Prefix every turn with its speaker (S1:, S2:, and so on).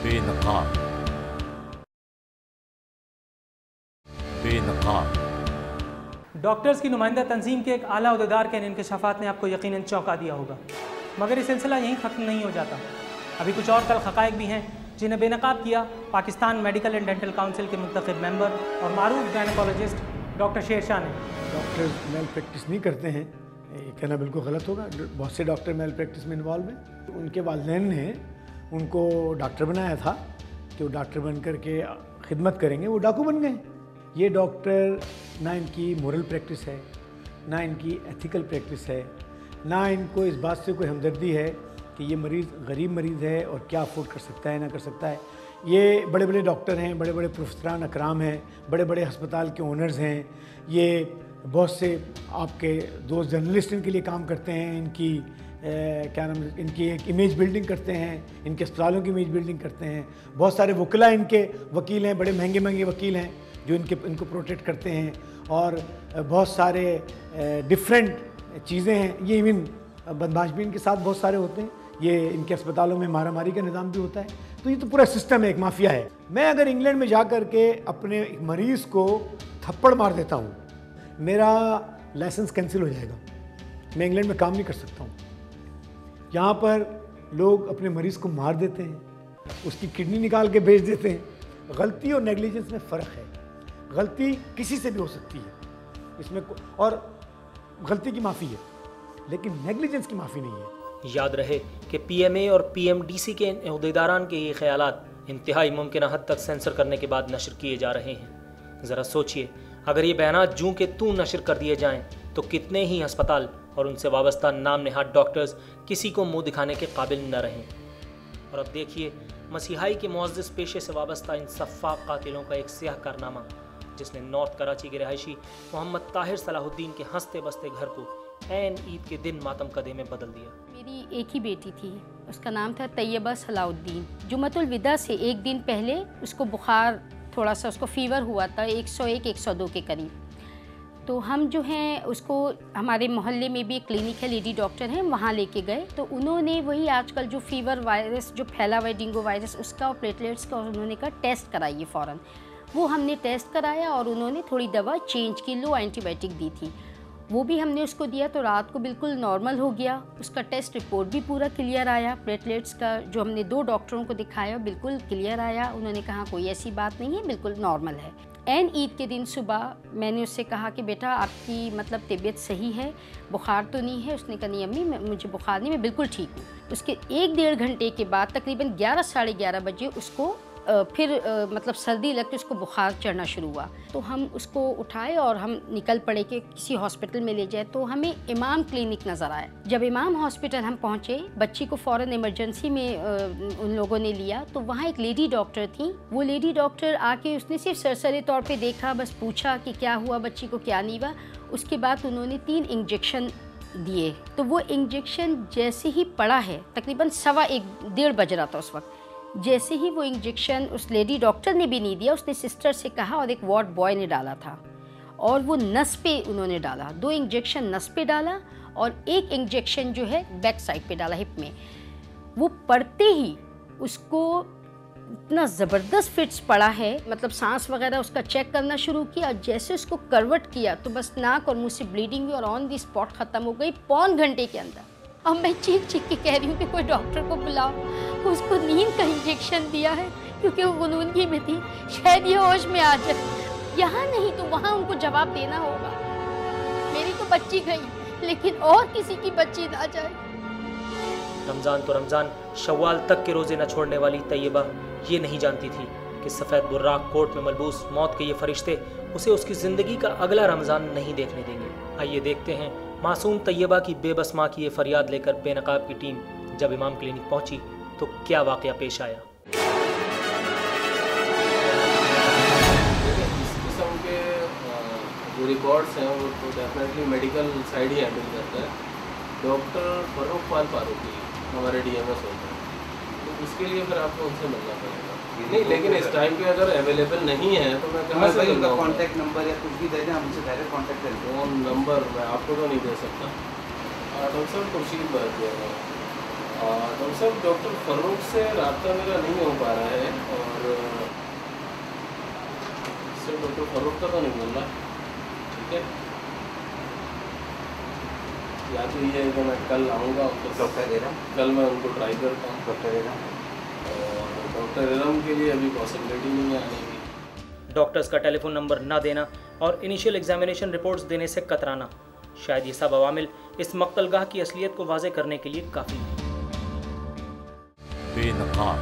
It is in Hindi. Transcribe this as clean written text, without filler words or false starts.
S1: बेनकाब बेनकाब।
S2: डॉक्टर्स की नुमाइंदा तंजीम के एक आला उहदेदार के इंकशाफात ने आपको यकीनन चौंका दिया होगा, मगर ये सिलसिला यहीं ख़त्म नहीं हो जाता। अभी कुछ और तल्ख़ हक़ाइक़ भी हैं जिन्हें बेनकाब किया Pakistan medical and dental council के मुंतखब मेंबर और मारूफ गायनेकोलॉजिस्ट डॉक्टर शेरशाह ने।
S3: डॉक्टर मेल प्रैक्टिस नहीं करते हैं, ये कहना बिल्कुल गलत होगा। बहुत से डॉक्टर मेल प्रैक्टिस में इन्वॉल्व हैं। उनके वालिदैन ने उनको डॉक्टर बनाया था कि वो डॉक्टर बन कर के खिदमत करेंगे, वो डाकू बन गए। ये डॉक्टर ना इनकी मोरल प्रैक्टिस है, ना इनकी एथिकल प्रैक्टिस है, ना इनको इस बात से कोई हमदर्दी है कि ये मरीज़ गरीब मरीज़ है और क्या अफोर्ड कर सकता है ना कर सकता है। ये बड़े बड़े डॉक्टर हैं, बड़े बड़े प्रोफेसरान अकराम हैं, बड़े बड़े अस्पताल के ओनर्स हैं। ये बहुत से आपके दोस्त जर्नलिस्ट इनके लिए काम करते हैं, इनकी क्या नाम है, इनकी एक इमेज बिल्डिंग करते हैं, इनके अस्पतालों की इमेज बिल्डिंग करते हैं। बहुत सारे वकीला इनके वकील हैं, बड़े महंगे महंगे वकील हैं जो इनको प्रोटेक्ट करते हैं। और बहुत सारे डिफरेंट चीज़ें हैं। ये इवन बदमाश भी इनके साथ बहुत सारे होते हैं। ये इनके अस्पतालों में मारामारी का निज़ाम भी होता है। तो ये तो पूरा सिस्टम है, एक माफिया है। मैं अगर इंग्लैंड में जा कर के अपने एक मरीज़ को थप्पड़ मार देता हूँ, मेरा लाइसेंस कैंसिल हो जाएगा, मैं इंग्लैंड में काम नहीं कर सकता हूँ। यहाँ पर लोग अपने मरीज़ को मार देते हैं, उसकी किडनी निकाल के बेच देते हैं। गलती और नेग्लिजेंस में फ़र्क है। गलती किसी से भी हो सकती है इसमें, और गलती की माफ़ी है, लेकिन नेग्लिजेंस की माफ़ी नहीं है।
S4: याद रहे कि पीएमए और पीएमडीसी के अहदेदारान के ये ख्यालात इंतहाई मुमकिन हद तक सेंसर करने के बाद नशर किए जा रहे हैं। ज़रा सोचिए, अगर ये बयानात जूं के तूं नशर कर दिए जाएं तो कितने ही अस्पताल और उनसे वाबस्ता नाम नहाद डॉक्टर्स किसी को मुंह दिखाने के काबिल न रहें। और अब देखिए, मसीहाई के मुअज़्ज़िज़ पेशे से वाबस्ता इन सफ़ाक कातिलों का एक स्याह कारनामा, जिसने नॉर्थ कराची के रहायशी मोहम्मद ताहिर सलाहुद्दीन के हंसते बसते घर को ऐन ईद के दिन मातम कदे में बदल दिया।
S5: मेरी एक ही बेटी थी, उसका नाम था तैयबा सलाहुद्दीन। जुमतुल विदा से एक दिन पहले उसको बुखार, थोड़ा सा उसको फ़ीवर हुआ था 101-102 के करीब। तो हम जो हैं उसको, हमारे मोहल्ले में भी एक क्लिनिक है, लेडी डॉक्टर हैं, वहाँ लेके गए। तो उन्होंने वही आजकल जो फ़ीवर वायरस जो फैला हुआ है, डेंगू वायरस, उसका और प्लेटलेट्स का, उन्होंने कहा टेस्ट कराइए फ़ौरन। वो हमने टेस्ट कराया और उन्होंने थोड़ी दवा चेंज की, लो एंटीबायोटिक दी थी, वो भी हमने उसको दिया। तो रात को बिल्कुल नॉर्मल हो गया। उसका टेस्ट रिपोर्ट भी पूरा क्लियर आया। प्लेटलेट्स का जो हमने 2 डॉक्टरों को दिखाया बिल्कुल क्लियर आया। उन्होंने कहा कोई ऐसी बात नहीं है, बिल्कुल नॉर्मल है। एन ईद के दिन सुबह मैंने उससे कहा कि बेटा आपकी मतलब तबीयत सही है, बुखार तो नहीं है? उसने कहा नहीं अम्मी, मुझे बुखार नहीं, मैं बिल्कुल ठीक हूँ। उसके 1-1.5 घंटे के बाद तकरीबन 11-11:30 बजे उसको फिर मतलब सर्दी लग के उसको बुखार चढ़ना शुरू हुआ। तो हम उसको उठाए और हम निकल पड़े कि किसी हॉस्पिटल में ले जाए। तो हमें इमाम क्लिनिक नज़र आया। जब इमाम हॉस्पिटल हम पहुँचे, बच्ची को फ़ौरन इमरजेंसी में उन लोगों ने लिया। तो वहाँ एक लेडी डॉक्टर थी। वो लेडी डॉक्टर आके उसने सिर्फ सरसरी तौर पे देखा, बस पूछा कि क्या हुआ बच्ची को, क्या नहीं हुआ। उसके बाद उन्होंने 3 इंजेक्शन दिए। तो वो इंजेक्शन जैसे ही पड़ा है, तकरीबन 1:15-1:30 बज रहा था उस वक्त, जैसे ही वो इंजेक्शन उस लेडी डॉक्टर ने भी नहीं दिया, उसने सिस्टर से कहा और एक वार्ड बॉय ने डाला था, और वो नस पे उन्होंने डाला। 2 इंजेक्शन नस पे डाला और 1 इंजेक्शन जो है बैक साइड पे डाला, हिप में। वो पड़ते ही उसको इतना ज़बरदस्त फिट्स पड़ा है, मतलब सांस वगैरह उसका चेक करना शुरू किया। जैसे उसको करवट किया तो बस नाक और मुँह से ब्लीडिंग हुई और ऑन दी स्पॉट ख़त्म हो गई, पौन घंटे के अंदर। अब मैं चीख चीख के कह रही हूँ कि कोई डॉक्टर को बुलाओ। उसको नींद का इंजेक्शन दिया है क्योंकि वो गुनूनगी में थी, शायद ये होश में आ जाए। यहाँ नहीं तो वहाँ उनको जवाब देना होगा। मेरी तो बच्ची गई, लेकिन और किसी की बच्ची ना जाए।
S4: रमज़ान तो रमज़ान, शव्वाल तक के रोज़े न छोड़ने वाली तैयबा ये नहीं जानती थी कि सफ़ेद बुर्राक कोट में मलबूस मौत के ये फरिश्ते उसे उसकी ज़िंदगी का अगला रमज़ान नहीं देखने देंगे। आइए देखते हैं मासूम तैयबा की बेबस माँ की ये फरियाद लेकर बेनकाब की टीम जब इमाम क्लिनिक पहुंची तो क्या वाक़या पेश आया।
S6: इस किस्म के जो रिकॉर्ड्स हैं वो तो डेफिनेटली मेडिकल साइड ही हैंडल करता है। डॉक्टर फर्रुख पाल फारूकी हमारे डीएमएस होते हैं, तो उसके लिए फिर आपको उनसे मिलना पड़ेगा। नहीं, लेकिन इस टाइम पे अगर अवेलेबल नहीं है तो मैं कहाँ से उनका
S7: कॉन्टैक्ट नंबर या कुछ भी दे दें, हम उनसे डायरेक्ट कॉन्टैक्ट करें।
S6: फ़ोन नंबर मैं आपको तो नहीं दे सकता। डॉक्टर साहब खुर्शीद बात किया, डॉक्टर साहब, डॉक्टर फर्रुख से रब्ता मेरा नहीं हो पा रहा है और इससे डॉक्टर फर्रुख का तो नहीं मिल रहा। ठीक है, या तो ये है कि मैं कल आऊँगा ऑफिस।
S7: डॉक्टर इरम,
S6: कल मैं उनको ट्राई करता हूँ।
S7: डॉक्टर इरम,
S6: और डॉक्टर इरम के लिए अभी पॉसिबिलिटी नहीं है आने की।
S4: डॉक्टर्स का टेलीफोन नंबर ना देना और इनिशियल एग्जामिनेशन रिपोर्ट्स देने से कतराना, शायद ये सब अवामिल इस मक्तलगाह की असलियत को वाज़े करने के लिए काफ़ी है।
S1: बेनकाब